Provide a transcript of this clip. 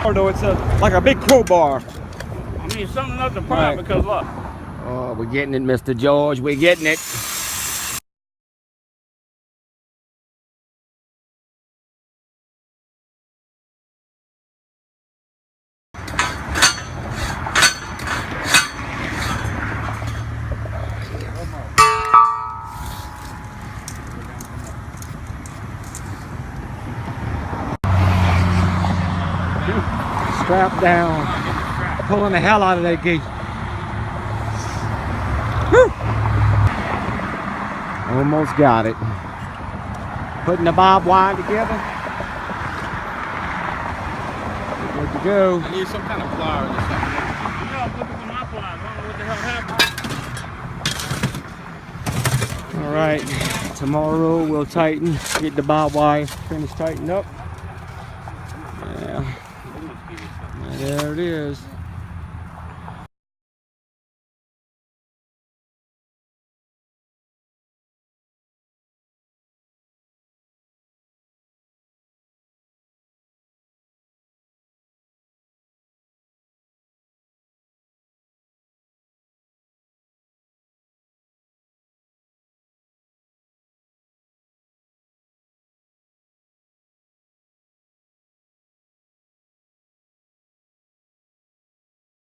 Although it's like a big crowbar. I mean, something enough to pry because look. Oh, we're getting it, Mr. George. We're getting it. Strap down. Pulling the hell out of that gate. Whew. Almost got it. Putting the bob wire together. Good to go. I need some kind of pliers or something. No, I'm looking for my pliers. I don't know what the hell happened. All right. Tomorrow we'll tighten, get the bob wire finished tightened up. Yeah. There it is.